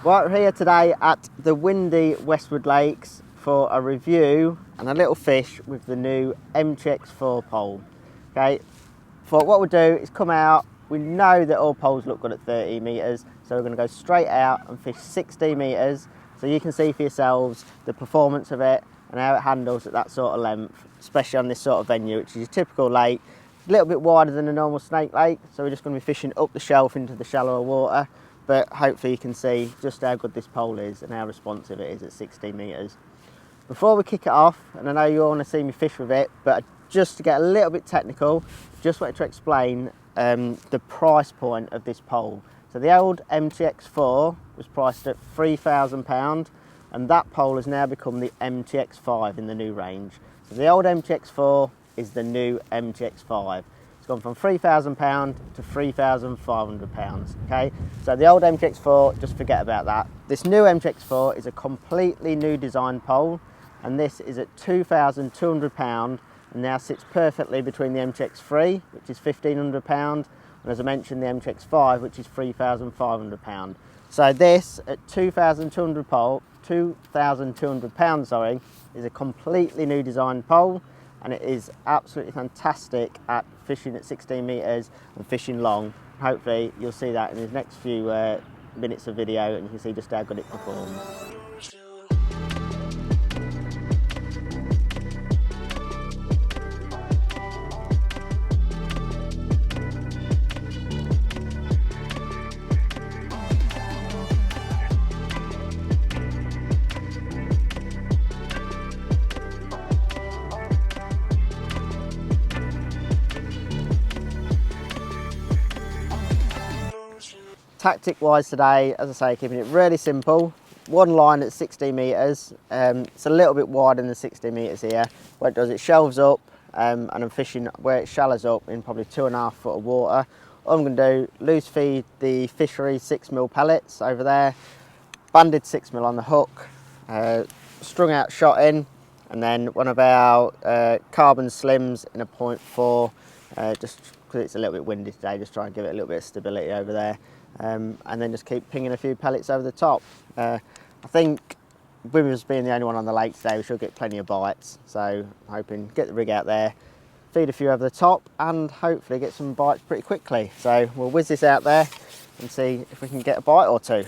Right, we're here today at the windy Westwood Lakes for a review and a little fish with the new MTX4 pole. Okay, what we'll do is come out. We know that all poles look good at 30 metres, so we're going to go straight out and fish 60 metres so you can see for yourselves the performance of it and how it handles at that sort of length, especially on this sort of venue, which is a typical lake, a little bit wider than a normal snake lake, so we're just going to be fishing up the shelf into the shallower water. But hopefully you can see just how good this pole is and how responsive it is at 60 metres. Before we kick it off, and I know you all want to see me fish with it, but just to get a little bit technical, just wanted to explain the price point of this pole. So the old MTX4 was priced at £3,000 and that pole has now become the MTX5 in the new range. So the old MTX4 is the new MTX5. It's gone from £3,000 to £3,500, okay? So the old MTX4, just forget about that. This new MTX4 is a completely new design pole, and this is at £2,200 and now sits perfectly between the MTX3, which is £1,500, and as I mentioned, the MTX5, which is £3,500. So this at £2,200, sorry, is a completely new design pole, and it is absolutely fantastic at fishing at 16 metres and fishing long. Hopefully you'll see that in the next few minutes of video and you can see just how good it performs. Tactic wise today, as I say, keeping it really simple. One line at 60 metres. It's a little bit wider than 60 metres here. What it does, it shelves up and I'm fishing where it shallows up in probably 2.5 foot of water. All I'm going to do, loose feed the fishery 6mm pellets over there, banded 6mm on the hook, strung out shot in, and then one of our carbon slims in a 0.4, just because it's a little bit windy today, just try and give it a little bit of stability over there. And then just keep pinging a few pellets over the top. I think with us being the only one on the lake today, we should get plenty of bites. So I'm hoping get the rig out there, feed a few over the top, and hopefully get some bites pretty quickly. So we'll whiz this out there and see if we can get a bite or two.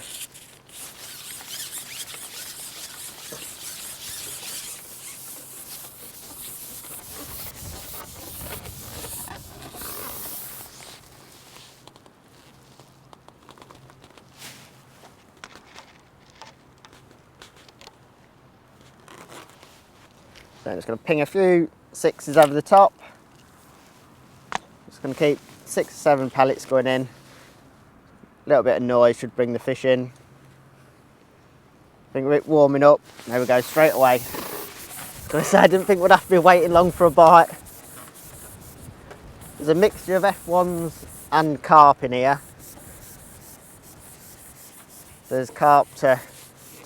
So I'm just going to ping a few 6s over the top. Just going to keep 6 or 7 pellets going in. A little bit of noise should bring the fish in. I think we're warming up. There we go, straight away. I was going to say I didn't think we'd have to be waiting long for a bite. There's a mixture of F1s and carp in here. There's carp to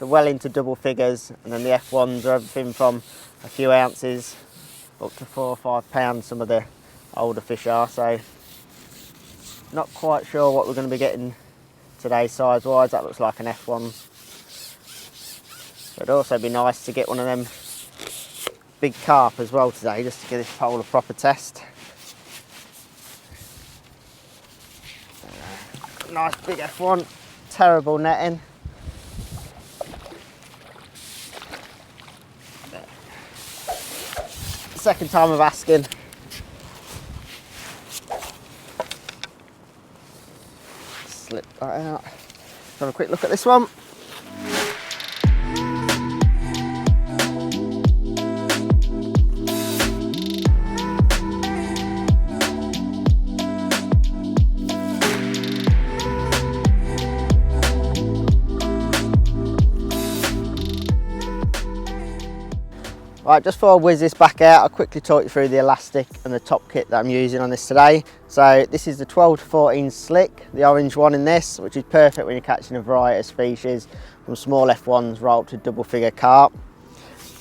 well into double figures, and then the F1s are everything from a few ounces up to 4 or 5 pounds, some of the older fish are, so not quite sure what we're going to be getting today size wise. That looks like an F1. But it'd also be nice to get one of them big carp as well today, just to give this pole a proper test. Nice big F1, terrible netting. Second time of asking. Slip that out. Have a quick look at this one. Right, just before I whiz this back out, I'll quickly talk you through the elastic and the top kit that I'm using on this today. So this is the 12 to 14 slick, the orange one in this, which is perfect when you're catching a variety of species, from small F1s right up to double figure carp.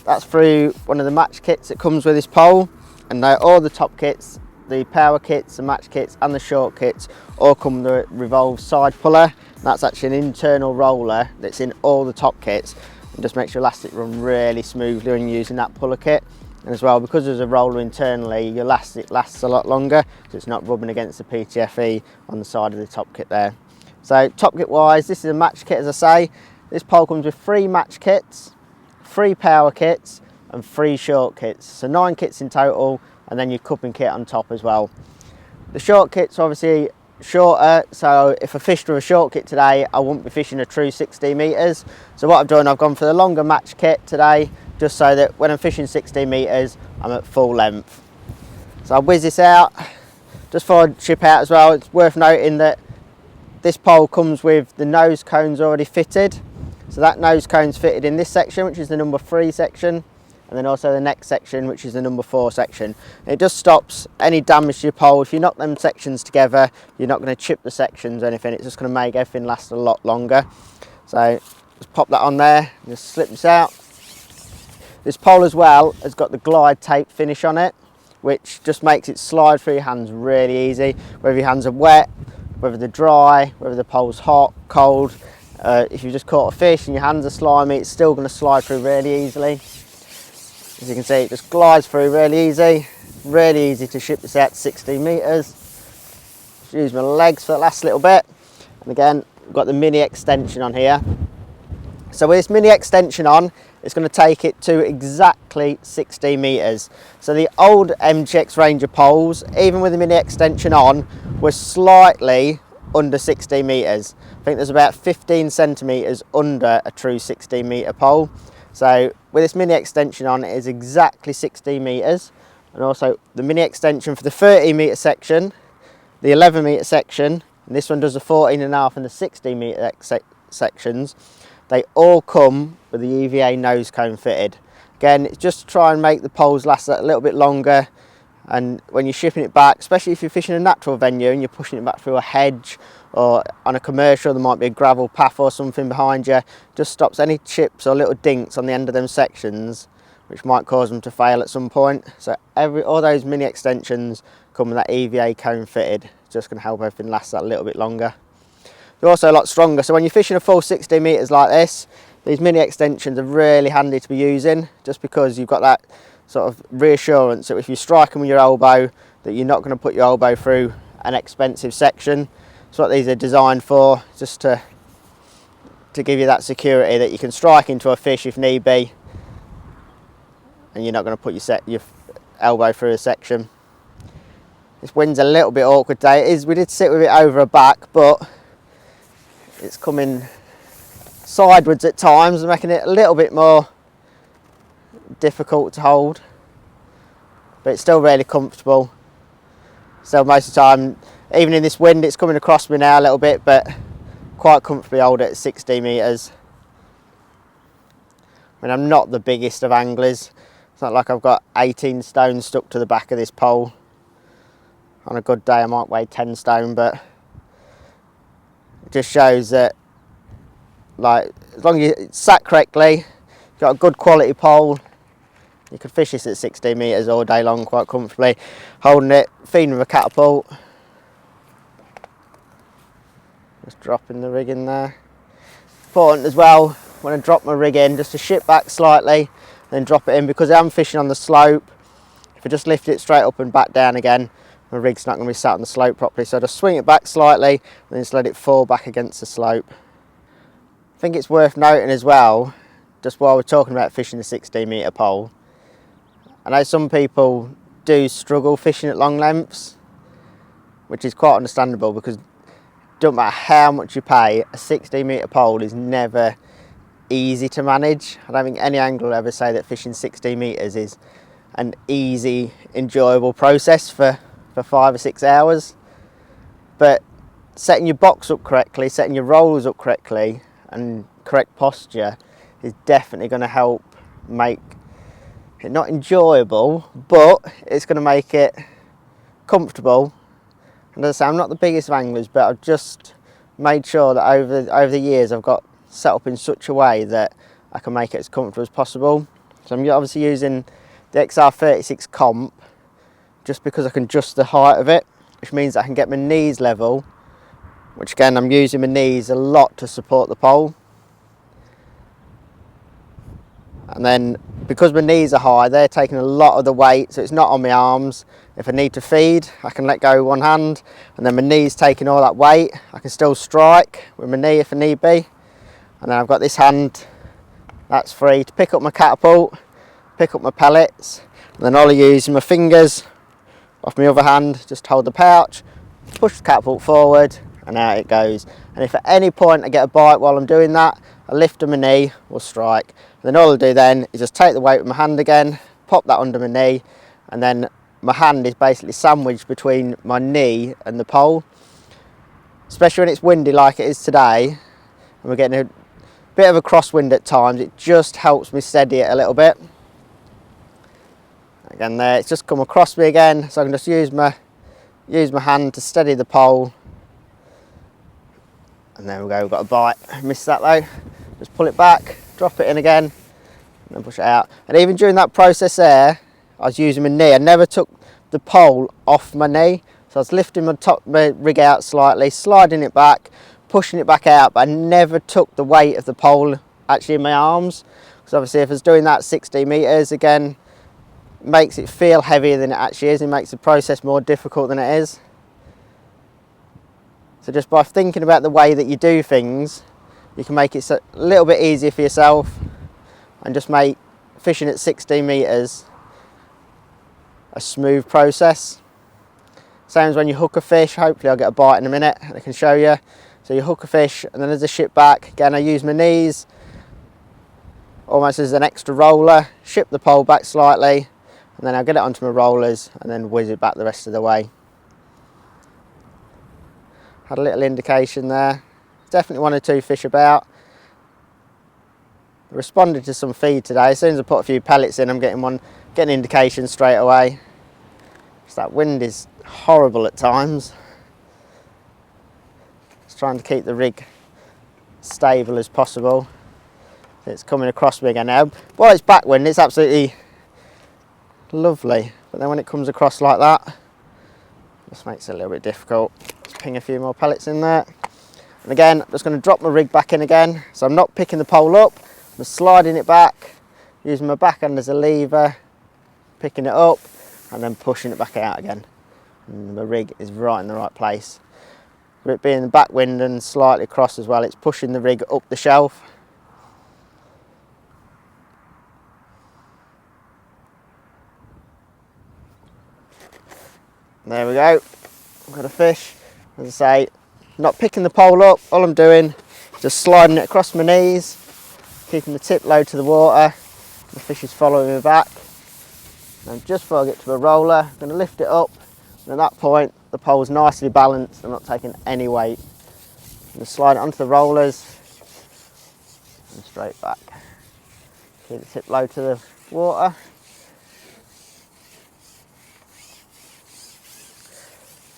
That's through one of the match kits that comes with this pole, and all the top kits the power kits, the match kits and the short kits all come with the revolve side puller. That's actually an internal roller that's in all the top kits and just makes your elastic run really smoothly when you're using that puller kit. And as well, because there's a roller internally, your elastic lasts a lot longer, so it's not rubbing against the PTFE on the side of the top kit there. So top kit wise, this is a match kit, as I say. This pole comes with 3 match kits, 3 power kits and 3 short kits. So 9 kits in total, and then your cupping kit on top as well. The short kit's obviously shorter, so if I fished with a short kit today, I wouldn't be fishing a true 16 metres. So what I've done, I've gone for the longer match kit today, just so that when I'm fishing 16 metres, I'm at full length. So I'll whiz this out. Just before I ship out as well, it's worth noting that this pole comes with the nose cones already fitted. So that nose cone's fitted in this section, which is the number 3 section, and then also the next section, which is the number 4 section. And it just stops any damage to your pole. If you knock them sections together, you're not going to chip the sections or anything. It's just going to make everything last a lot longer. So just pop that on there, just slip this out. This pole as well has got the glide tape finish on it, which just makes it slide through your hands really easy. Whether your hands are wet, whether they're dry, whether the pole's hot, cold. If you've just caught a fish and your hands are slimy, it's still going to slide through really easily. As you can see, it just glides through really easy to ship this out to 16 metres. Just use my legs for the last little bit. And again, we've got the mini extension on here. So with this mini extension on, it's going to take it to exactly 16 metres. So the old MTX Ranger poles, even with the mini extension on, were slightly under 16 metres. I think there's about 15 centimetres under a true 16 metre pole. So with this mini extension on, it is exactly 16 metres. And also the mini extension for the 13 metre section, the 11 metre section, and this one does the 14.5 and the 16 metre sections. They all come with the EVA nose cone fitted. Again, it's just to try and make the poles last a little bit longer, and when you're shipping it back, especially if you're fishing a natural venue and you're pushing it back through a hedge or on a commercial, there might be a gravel path or something behind you, just stops any chips or little dinks on the end of them sections, which might cause them to fail at some point. So all those mini extensions come with that EVA cone fitted. It's just going to help everything last that little bit longer. They're also a lot stronger, so when you're fishing a full 16 metres like this, these mini extensions are really handy to be using, just because you've got that sort of reassurance that if you strike them with your elbow, that you're not going to put your elbow through an expensive section. That's what these are designed for, just to give you that security that you can strike into a fish if need be, and you're not going to put your elbow through a section. This wind's a little bit awkward today. We did sit with it over a back, but it's coming sideways at times, making it a little bit more difficult to hold, but it's still really comfortable. So most of the time, even in this wind, it's coming across me now a little bit, but quite comfortably hold it at 60 metres. I mean, I'm not the biggest of anglers. It's not like I've got 18 stone stuck to the back of this pole. On a good day I might weigh 10 stone, but it just shows that, like, as long as it's sat correctly, you've got a good quality pole, you could fish this at 16 metres all day long quite comfortably. Holding it, feeding with a catapult. Just dropping the rig in there. Important as well, when I drop my rig in, just to ship back slightly, then drop it in, because I'm fishing on the slope. If I just lift it straight up and back down again, my rig's not going to be sat on the slope properly, so I just swing it back slightly and then just let it fall back against the slope. I think it's worth noting as well, just while we're talking about fishing the 16 metre pole, I know some people do struggle fishing at long lengths, which is quite understandable, because it doesn't matter how much you pay, a 16 metre pole is never easy to manage. I don't think any angler will ever say that fishing 16 metres is an easy, enjoyable process for 5 or 6 hours. But setting your box up correctly, setting your rollers up correctly, and correct posture is definitely going to help make it not enjoyable, but it's going to make it comfortable. And as I say, I'm not the biggest of anglers, but I've just made sure that over the years I've got set up in such a way that I can make it as comfortable as possible. So I'm obviously using the XR36 comp, just because I can adjust the height of it, which means I can get my knees level, which again I'm using my knees a lot to support the pole. And then because my knees are high, they're taking a lot of the weight, so it's not on my arms. If I need to feed, I can let go with one hand, and then my knee's taking all that weight. I can still strike with my knee if I need be. And then I've got this hand that's free to pick up my catapult, pick up my pellets, and then all I use is my fingers off my other hand, just hold the pouch, push the catapult forward, and out it goes. And if at any point I get a bite while I'm doing that, I lift on my knee or strike. And then all I do then is just take the weight with my hand again, pop that under my knee, and then my hand is basically sandwiched between my knee and the pole. Especially when it's windy like it is today, and we're getting a bit of a crosswind at times, it just helps me steady it a little bit. Again there, it's just come across me again, so I can just use my hand to steady the pole. And there we go, we've got a bite. Missed that though. Just pull it back, drop it in again, and then push it out. And even during that process there, I was using my knee. I never took the pole off my knee. So I was lifting my rig out slightly, sliding it back, pushing it back out, but I never took the weight of the pole actually in my arms. Because obviously if I was doing that 60 metres, again, makes it feel heavier than it actually is. It makes the process more difficult than it is. So just by thinking about the way that you do things, you can make it a little bit easier for yourself and just make fishing at 16 metres a smooth process. Same as when you hook a fish. Hopefully I'll get a bite in a minute and I can show you. So you hook a fish and then as I ship back, again I use my knees almost as an extra roller, ship the pole back slightly, and then I'll get it onto my rollers and then whiz it back the rest of the way. Had a little indication there. Definitely 1 or 2 fish about. I responded to some feed today. As soon as I put a few pellets in, I'm getting indications straight away. Just that wind is horrible at times. Just trying to keep the rig stable as possible. It's coming across me again now. While it's backwind, it's absolutely lovely. But then when it comes across like that, it just makes it a little bit difficult. Just ping a few more pellets in there. And again, I'm just going to drop my rig back in again. So I'm not picking the pole up, I'm sliding it back, using my backhand as a lever, picking it up, and then pushing it back out again. And the rig is right in the right place. With it being the backwind and slightly across as well, it's pushing the rig up the shelf. There we go, I've got a fish. As I say, not picking the pole up, all I'm doing is just sliding it across my knees, keeping the tip low to the water. The fish is following me back. And just before I get to my roller, I'm going to lift it up, and at that point the pole's nicely balanced, I'm not taking any weight. I'm going to slide it onto the rollers and straight back. Keep the tip low to the water.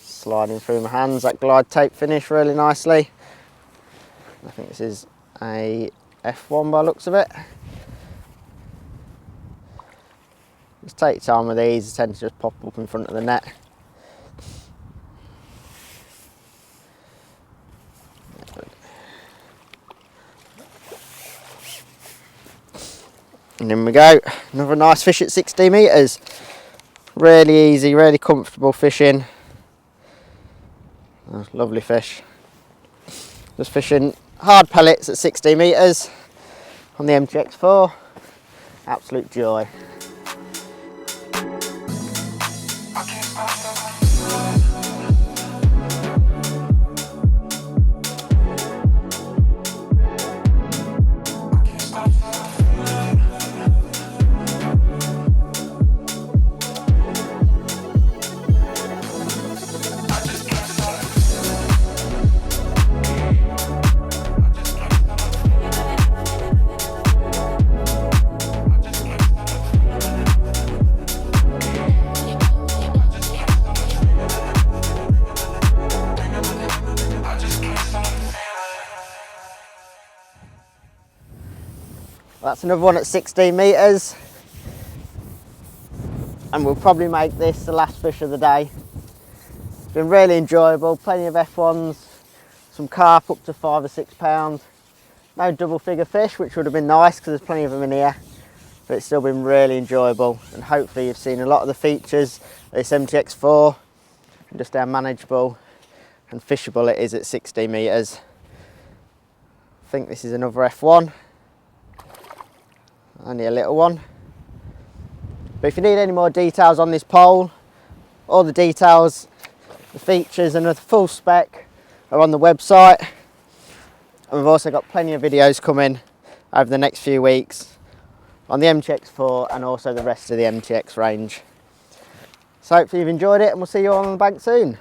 Sliding through my hands, that glide tape finish really nicely. I think this is a F1 by the looks of it. Just take your time with these, they tend to just pop up in front of the net. And in we go, another nice fish at 60 metres. Really easy, really comfortable fishing. Oh, lovely fish. Just fishing hard pellets at 60 metres on the MTX4. Absolute joy. That's another one at 16 metres. and we'll probably make this the last fish of the day. It's been really enjoyable, plenty of F1s, some carp up to £5 or £6. No double figure fish, which would have been nice because there's plenty of them in here, but it's still been really enjoyable, and hopefully you've seen a lot of the features of this MTX4 and just how manageable and fishable it is at 60 metres. I think this is another F1, only a little one. But if you need any more details on this pole, all the details, the features and the full spec are on the website. And we've also got plenty of videos coming over the next few weeks on the MTX4 and also the rest of the MTX range. So hopefully you've enjoyed it, and we'll see you all on the bank soon.